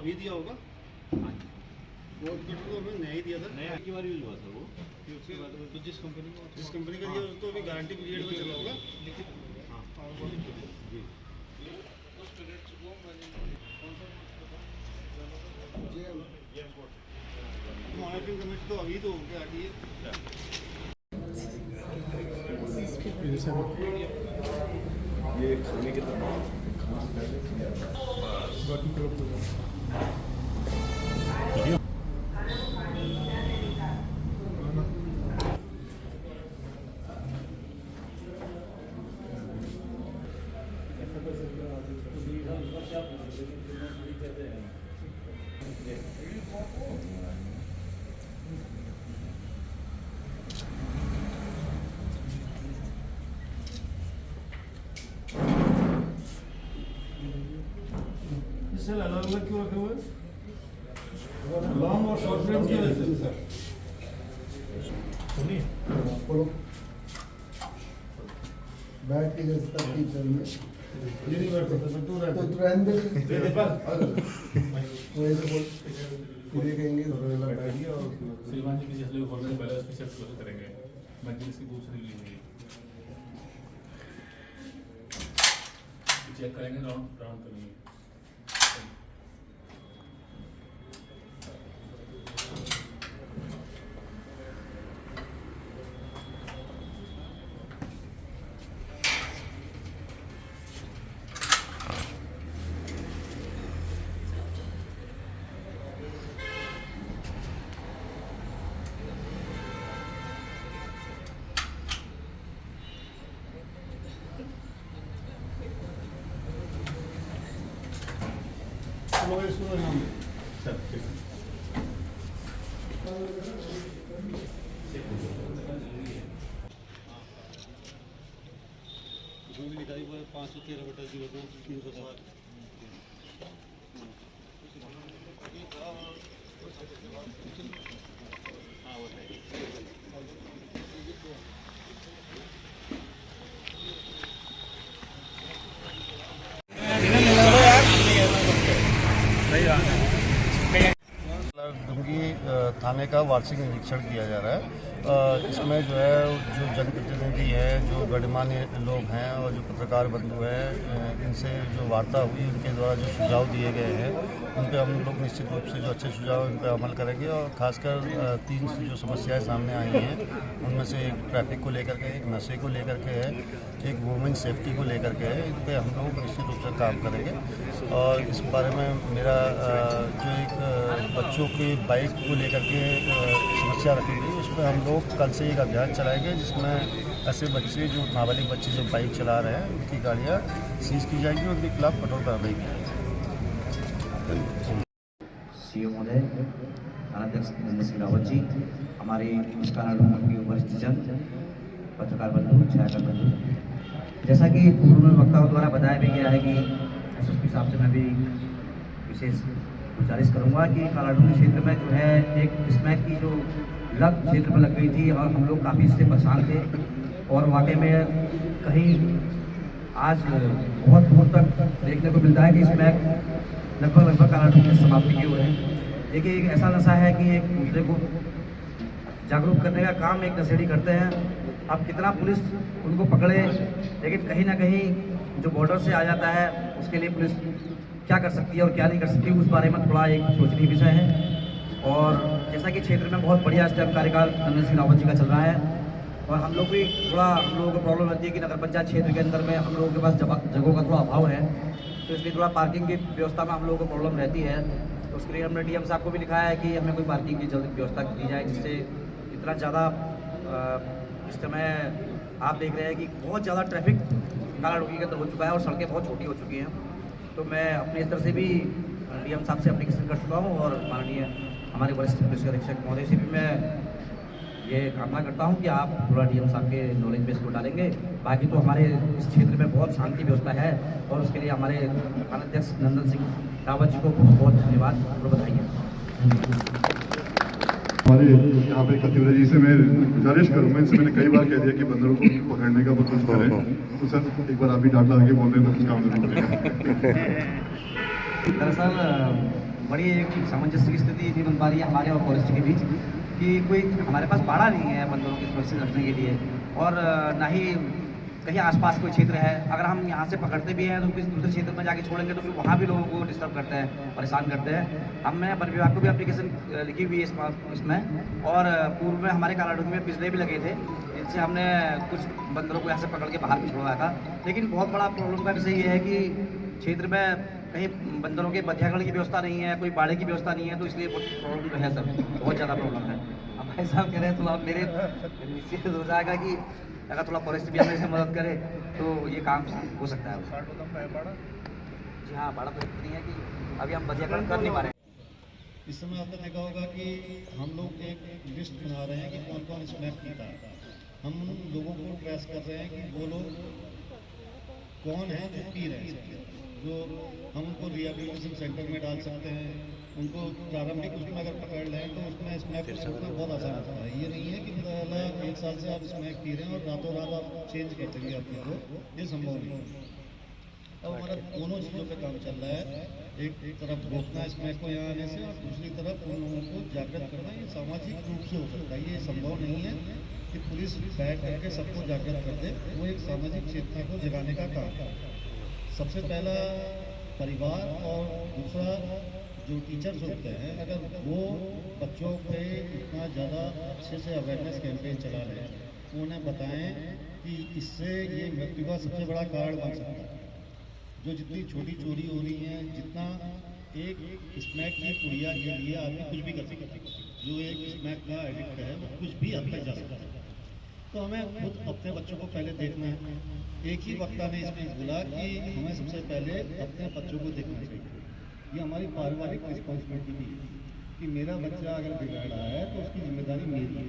अभी दिया होगा। हाँ जी, वो कटर तो हमें नया ही दिया था। नया की बार यूज हुआ सर वो। फिर उसके बाद तो जिस कंपनी का जिस कंपनी का दिया तो अभी गारंटी पीरियड में चला होगा। हाँ जी, मॉनिटरिंग कमेटी तो अभी तो होगा आगे। ये खाने की तरह इससे अलग अलग क्यों रखे हुए? लॉन्ग और शॉर्ट रेंज की वजह से सर। बैठ के जैसे तरकीब चाहिए ये नहीं बैठ सकता सर, तू रहता तो रहने दे वो ऐसे बोल ये कहेंगे बैठिए और श्रीमान जी की जैसे बोल रहे हैं पहले उसकी शिफ्ट क्लोज करेंगे, मजलिस की दूसरी ली हुई चेक करेंगे, राउंड राउंड करेंगे। लोग इसको नाम दे। सर ठीक है। जो भी लिखाई हुआ है 513/02/307। हाँ वो है। डुमकी थाने का वार्षिक निरीक्षण किया जा रहा है। इसमें जो है जो जनप्रतिनिधि हैं, जो गणमान्य लोग हैं और जो पत्रकार बंधु हैं, इनसे जो वार्ता हुई उनके द्वारा जो सुझाव दिए गए हैं उन पर हम लोग निश्चित रूप से जो अच्छे सुझाव उन पर अमल करेंगे। और खासकर 3 जो समस्याएं सामने आई हैं उनमें से एक ट्रैफिक को लेकर के, एक नशे को लेकर के है, एक वुमेन सेफ्टी को लेकर के है। इन पर हम लोग निश्चित रूप से काम करेंगे। और इस बारे में मेरा जो एक बच्चों की बाइक को लेकर के समस्या रखी गई, उसमें हम लोग कल से एक अभियान चलाएंगे जिसमें ऐसे बच्चे जो नाबालिग बच्चे जो बाइक चला रहे हैं उनकी गाड़ियाँ सीज की जाएंगी और उनके खिलाफ कठोर कार्रवाई की जाएगी। सीओ महोदय, थानाध्यक्ष नंदन सिंह रावत जी, हमारे मुस्कान के वरिष्ठ जन, पत्रकार बंधु, छायाकार बंधु, जैसा कि पूर्व में वक्ताओं द्वारा बताया भी गया है कि एसएसपी साहब से मैं भी विशेष गुजारिश करूंगा कि कालाडूंगी क्षेत्र में जो है एक स्मैक की जो लत क्षेत्र में लग गई थी और हम लोग काफ़ी इससे परेशान थे। और वाकई में कहीं आज बहुत दूर तक देखने को मिलता है कि स्मैक लगभग कालाडूंगी की समाप्ति की ओर है। देखिए, एक ऐसा नशा है कि एक दूसरे को जागरूक करने का काम एक नशेड़ी करते हैं। अब कितना पुलिस उनको पकड़े, लेकिन कहीं ना कहीं जो बॉर्डर से आ जाता है उसके लिए पुलिस क्या कर सकती है और क्या नहीं कर सकती, उस बारे में थोड़ा एक सोचनीय विषय है। और जैसा कि क्षेत्र में बहुत बढ़िया इस टाइम कार्यकाल नंदन सिंह रावत जी का चल रहा है और हम लोग भी थोड़ा, हम लोगों को प्रॉब्लम रहती है कि नगर पंचायत क्षेत्र के अंदर में हम लोगों के पास जगहों का थोड़ा अभाव है, तो इसलिए थोड़ा पार्किंग की व्यवस्था में हम लोगों को प्रॉब्लम रहती है। तो उसके लिए हमने डीएम साहब को भी लिखा है कि हमें कोई पार्किंग की जल्द व्यवस्था की जाए, जिससे इतना ज़्यादा इस समय आप देख रहे हैं कि बहुत ज़्यादा ट्रैफिक कालाडूंगी के अंदर हो चुका है और सड़कें बहुत छोटी हो चुकी हैं। तो मैं अपने स्तर से भी डीएम साहब से एप्लीकेशन कर चुका हूँ और माननीय हमारे वरिष्ठ पुलिस अधीक्षक महोदय से भी मैं ये कामना करता हूँ कि आप थोड़ा डीएम साहब के नॉलेज में इसको डालेंगे। बाकी तो हमारे इस क्षेत्र में बहुत शांति व्यवस्था है और उसके लिए हमारे थानाध्यक्ष नंदन सिंह रावत जी को बहुत बहुत धन्यवाद और बधाई। हमारे यहाँ पे कतिवरा जी से मैं गुजारिश करूँगा, इनसे मैंने कई बार कह दिया कि बंदरों को पकड़ने का कुछ करें, तो सर एक बार आप भी डांट लगा के बोल रहे हैं तो कुछ काम जरूर करें। दरअसल बड़ी एक सामंजस्य की स्थिति नहीं बन पा रही है हमारे और फॉरेस्ट के बीच कि कोई हमारे पास बाड़ा नहीं है बंदरों की सुरक्षित रखने के लिए, और ना ही कहीं आसपास कोई क्षेत्र है। अगर हम यहाँ से पकड़ते भी हैं तो किसी दूसरे क्षेत्र में जाके छोड़ेंगे तो फिर वहाँ भी लोगों को डिस्टर्ब करते हैं, परेशान करते हैं। हमने वन विभाग को भी एप्लीकेशन लिखी हुई है इसमें, और पूर्व में हमारे कालाडूंगी में पिछले भी लगे थे, जिनसे हमने कुछ बंदरों को यहाँ से पकड़ के बाहर भी छोड़वाया था। लेकिन बहुत बड़ा प्रॉब्लम का विषय ये है कि क्षेत्र में कहीं बंदरों के बधियागढ़ की व्यवस्था नहीं है, कोई बाड़े की व्यवस्था नहीं है, तो इसलिए प्रॉब्लम जो है सर बहुत ज़्यादा प्रॉब्लम है। अब भाई साहब कह रहे हैं तो आप मेरे निश्चित हो जाएगा कि अगर थोड़ा फॉरेस्ट भी हमें इसमें मदद करे तो ये काम हो सकता है। जी हाँ, बाड़ा तो नहीं है कि अभी हम बधियागढ़ कर नहीं पा रहे। इस समय आपने देखा होगा कि हम लोग एक लिस्ट बना रहे हैं कि कौन कौन स्मैक पीता है। हम उन लोगों को ट्रेस कर रहे हैं कि वो लोग कौन है जो पी रहे हैं, जो हम उनको रिहेबिलिटेशन सेंटर में डाल सकते हैं। उनको प्रारंभिक उसमें अगर पकड़ लें तो उसमें स्मैक को रोकना बहुत आसान होता है। ये नहीं है कि पहला 1 साल से आप स्मैक पी रहे हैं और रातों रात आप चेंज कर देंगे अपने को, ये संभव नहीं है। अब हमारा दोनों चीज़ों पे काम चल रहा है, एक तरफ रोकना स्मैक को यहाँ आने से, और दूसरी तरफ उन लोगों को जागृत करना। ये सामाजिक रूप से हो सकता है, ये संभव नहीं है कि पुलिस बैठ करके सबको जागृत कर दे। वो एक सामाजिक चेतना को जगाने का काम है। सबसे पहला परिवार, और दूसरा जो टीचर्स होते हैं, अगर वो बच्चों पे इतना ज़्यादा अच्छे से अवेयरनेस कैंपेन चला रहे हैं, वो उन्हें बताएं कि इससे ये मृत्यु का सबसे बड़ा कारण बन सकता है। जो जितनी छोटी चोरी हो रही है, जितना एक स्मैक की पुड़िया के लिए आदमी कुछ भी कर सकता है, जो एक स्मैक का एडिक्ट है वो कुछ भी हद तक जा सकता है। तो हमें खुद अपने बच्चों को पहले देखना है। एक ही वक्ता ने इसमें बोला कि हमें सबसे पहले अपने बच्चों को देखना चाहिए। ये हमारी पारिवारिक रिस्पॉन्सिबिलिटी भी है कि मेरा बच्चा अगर बिगड़ रहा है तो उसकी जिम्मेदारी मेरी है,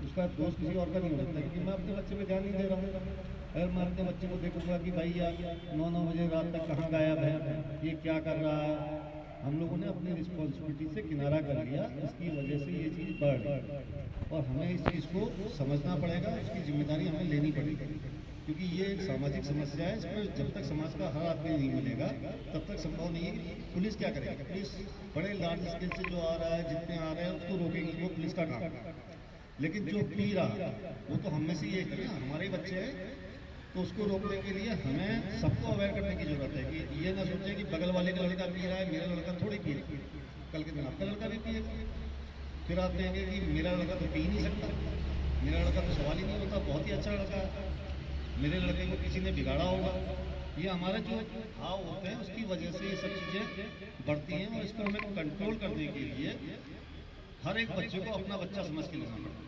उसका दोष किसी और का नहीं हो सकता, क्योंकि मैं अपने बच्चे पे ध्यान नहीं दे रहा हूँ। अगर मैं अपने बच्चे को देखूंगा कि भाई यार 9 बजे रात तक कहाँ गायब है, ये क्या कर रहा है, हम लोगों ने अपनी रिस्पॉन्सिबिलिटी से किनारा कर लिया। इसकी वजह से ये चीज़ बढ़ रही, और हमें इस चीज़ को समझना पड़ेगा, इसकी जिम्मेदारी हमें लेनी पड़ेगी, क्योंकि ये एक सामाजिक समस्या है। इसमें जब तक समाज का हर आदमी नहीं मिलेगा तब तक संभव नहीं है। पुलिस क्या करेगी? पुलिस बड़े लार्ज स्केल से जो आ रहा है, जितने आ रहे हैं उसको रोकेंगे, वो पुलिस का काम है। लेकिन जो पी रहा वो तो हम में से ये है ना, हमारे ही बच्चे हैं, तो उसको रोकने के लिए हमें सबको अवेयर करने की जरूरत है कि ये ना सोचें कि बगल वाले का लड़का पी रहा है, मेरा लड़का थोड़ी पी रहा है, कल के दिन आपका लड़का भी पिएगा। फिर आप कहेंगे कि मेरा लड़का तो पी नहीं सकता, मेरा लड़का तो सवाल ही नहीं होता, बहुत ही अच्छा लड़का है, मेरे लड़के को किसी ने बिगाड़ा होगा। ये हमारे जो भाव होते हैं उसकी वजह से ये सब चीज़ें बढ़ती हैं, और इसको हमें कंट्रोल करने के लिए हर एक बच्चे को अपना बच्चा समझ के लेना पड़ता है।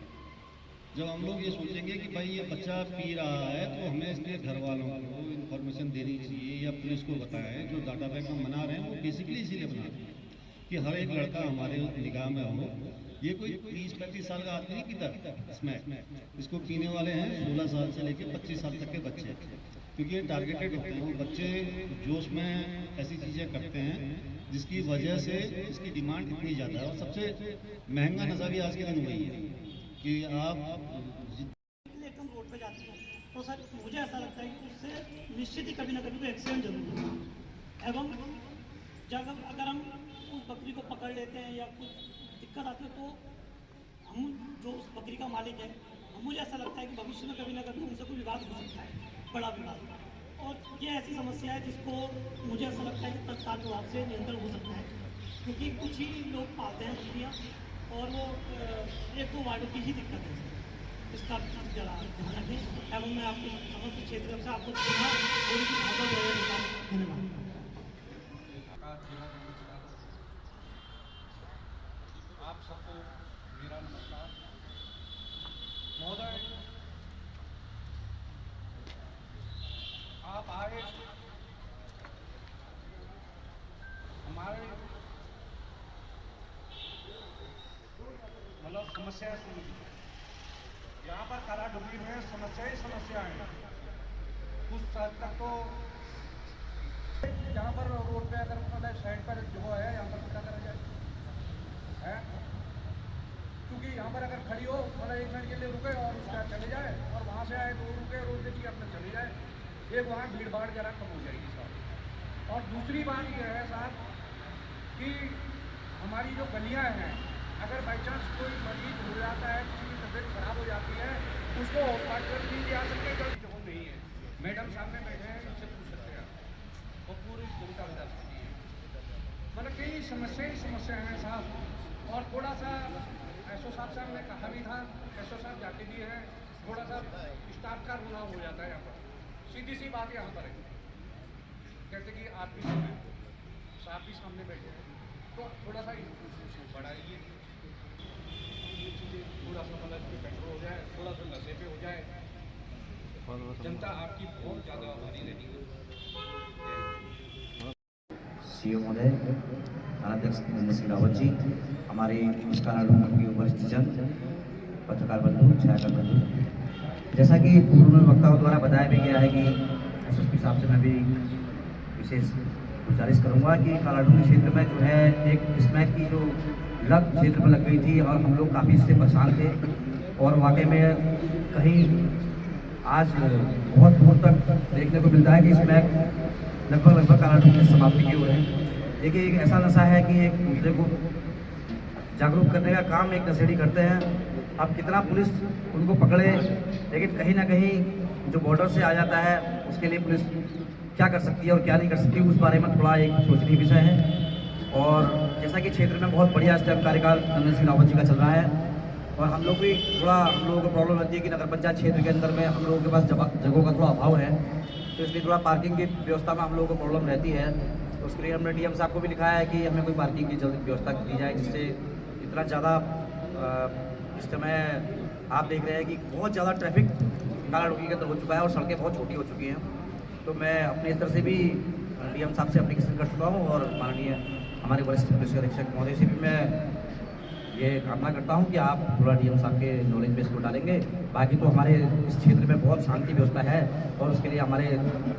जब हम लोग ये सोचेंगे कि भाई ये बच्चा पी रहा है तो हमें इसके घर वालों को इन्फॉर्मेशन देनी चाहिए, या पुलिस को बताएं। जो डाटा बैंक हम बना रहे हैं वो बेसिकली इसीलिए बना रहे हैं कि हर एक लड़का हमारे निगाह में हो। ये कोई 30-35 साल का आदमी नहीं पीता स्मैक, इसको पीने वाले हैं 16 साल से लेकर 25 साल तक के बच्चे, क्योंकि ये टारगेटेड होते हैं। वो बच्चे जोश में ऐसी चीज़ें करते हैं जिसकी वजह से इसकी डिमांड इतनी ज़्यादा है। और सबसे महंगा नशा भी आज के दिन वही है कि आप एकदम रोड पे जाते हैं तो सर मुझे ऐसा लगता है कि उससे निश्चित ही कभी ना कभी कोई एक्सीडेंट जरूर होगा। एवं जब अगर हम उस बकरी को पकड़ लेते हैं या कुछ दिक्कत आती है तो हम जो उस बकरी का मालिक है, मुझे ऐसा लगता है कि भविष्य में कभी ना कभी उनसे कोई विवाद हो सकता है, बड़ा विवाद। और ये ऐसी समस्या है जिसको मुझे ऐसा लगता है कि तत्काल प्रभाव से नियंत्रण हो सकता है, क्योंकि कुछ ही लोग पालते हैं बकरियाँ और वो 1-2 वार्डों की ही दिक्कत है। इसका जरा ध्यान रखें। एवं मैं आपको समस्त क्षेत्र से आपको धन्यवाद। आप सबको मेरा नमस्कार। महोदय, आप आए हमारे मतलब समस्या सुनी। यहाँ पर कालाडुंगी में समस्या ही समस्या है। कुछ साल तक तो यहाँ पर रोड पे अगर मतलब साइड पर जो है यहाँ पर क्या करा जाए है, क्योंकि यहाँ पर अगर खड़ी हो मतलब 1 मिनट के लिए रुके और उसका चले जाए, और वहाँ से आए तो रुके रोड देखिए अपने चले जाए, एक वहाँ भीड़ भाड़ जरा कम हो जाएगी साहब। और दूसरी बात यह है साहब कि हमारी जो गलियां हैं, अगर बाई चांस कोई मरीज हो जाता है, किसी की तबीयत खराब हो जाती है, उसको हॉस्पिटल नहीं ले आ सकते, जो नहीं है। मैडम सामने बैठे हैं, इनसे पूछ सकते हैं और पूरी जनता बता सकती है। मतलब कई समस्याएं हैं साहब। और थोड़ा सा एसओ साहब से हमने कहा भी था, एसओ साहब जाते भी हैं, थोड़ा सा स्टाफ का रुना हो जाता है यहाँ पर। सीधी सी बात यहाँ पर है, कहते कि आप भी सुने, साहब भी सामने बैठे हैं, तो थोड़ा सा बढ़ाइए, ये चीज़ें थोड़ा सा मतलब इसमें कंट्रोल हो जाए, थोड़ा सा नशे पे हो जाए, जनता आपकी बहुत ज़्यादा आभारी रहती है। सीओ महोदय, थानाध्यक्ष नंदन सिंह रावत जी, हमारे मुस्कान के वरिष्ठ जन, पत्रकार बंधु, छायाकार बंधु, जैसा कि पूर्व में वक्ताओं द्वारा बताया भी गया है कि एसएसपी साहब से मैं भी विशेष गुजारिश करूंगा कि कालाडूंगी क्षेत्र में जो है एक स्मैक की जो लत क्षेत्र में लग गई थी और हम लोग काफ़ी इससे परेशान थे और वाकई में कहीं आज बहुत दूर तक देखने को मिलता है कि स्मैक लगभग कालाडूंगी की समाप्ति की ओर है। देखिए, एक ऐसा नशा है कि एक दूसरे को जागरूक करने का काम एक नशेड़ी करते हैं। अब कितना पुलिस उनको पकड़े, लेकिन कहीं ना कहीं जो बॉर्डर से आ जाता है उसके लिए पुलिस क्या कर सकती है और क्या नहीं कर सकती, उस बारे में थोड़ा एक सोचनीय विषय है। और जैसा कि क्षेत्र में बहुत बढ़िया इस टाइम कार्यकाल नंदन सिंह रावत जी का चल रहा है और हम लोग भी थोड़ा, हम लोगों को प्रॉब्लम रहती है कि नगर पंचायत क्षेत्र के अंदर में हम लोगों के पास जगहों का थोड़ा अभाव है, तो इसलिए थोड़ा पार्किंग की व्यवस्था में हम लोगों को प्रॉब्लम रहती है। तो उसके लिए हमने डीएम साहब को भी लिखा है कि हमें कोई पार्किंग की जल्द व्यवस्था की जाए, जिससे इतना ज़्यादा इस समय आप देख रहे हैं कि बहुत ज़्यादा ट्रैफिक कालाडूंगी के अंदर हो चुका है और सड़कें बहुत छोटी हो चुकी हैं। तो मैं अपने स्तर से भी डीएम साहब से एप्लीकेशन कर चुका हूँ और माननीय हमारे वरिष्ठ पुलिस अधीक्षक महोदय से भी मैं ये कामना करता हूँ कि आप थोड़ा डीएम साहब के नॉलेज में इसको डालेंगे। बाकी तो हमारे इस क्षेत्र में बहुत शांति व्यवस्था है और उसके लिए हमारे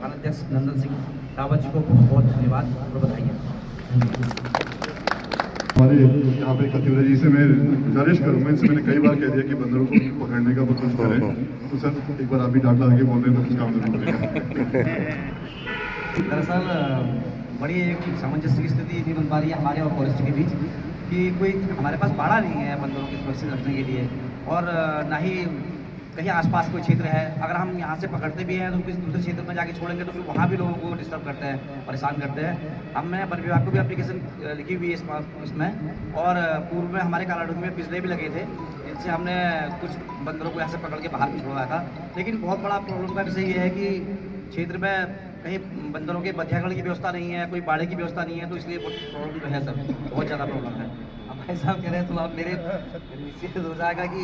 थानाध्यक्ष नंदन सिंह रावत जी को बहुत बहुत धन्यवाद और बधाई। हमारे यहाँ पे कतिवरा जी से मैं गुजारिश करूँगा, इनसे मैंने कई बार कह दिया कि बंदरों को पकड़ने का कुछ करें, तो सर एक बार आप भी डांट लगा के बोल रहे हैं तो कुछ काम जरूर करेगा। दरअसल बड़ी एक सामंजस्य की स्थिति नहीं बन पा रही है हमारे और फॉरेस्ट के बीच कि कोई हमारे पास बाड़ा नहीं है बंदरों की सुरक्षित रखने के लिए और ना ही कहीं आसपास कोई क्षेत्र है। अगर हम यहाँ से पकड़ते भी हैं तो किसी दूसरे क्षेत्र में जाके छोड़ेंगे तो फिर वहाँ भी लोगों को डिस्टर्ब करते हैं, परेशान करते हैं। हमने वन विभाग को भी एप्लीकेशन लिखी हुई है इसमें और पूर्व में हमारे कालाडूंगी में पिछले भी लगे थे, जिनसे हमने कुछ बंदरों को यहाँ से पकड़ के बाहर भी छोड़ा था। लेकिन बहुत बड़ा प्रॉब्लम का विषय ये है कि क्षेत्र में कहीं बंदरों के बधियागढ़ की व्यवस्था नहीं है, कोई बाड़े की व्यवस्था नहीं है, तो इसलिए प्रॉब्लम जो है सर बहुत ज़्यादा प्रॉब्लम है। अब भाई साहब कह रहे हैं तो आप मेरे निश्चित हो जाएगा कि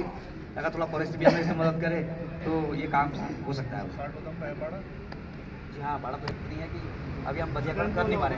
अगर थोड़ा फॉरेस्ट भी हमें इसमें मदद करे तो ये काम हो सकता है। जी हाँ, बाड़ा तो नहीं है कि अभी हम बधियागढ़ कर नहीं पा रहे हैं।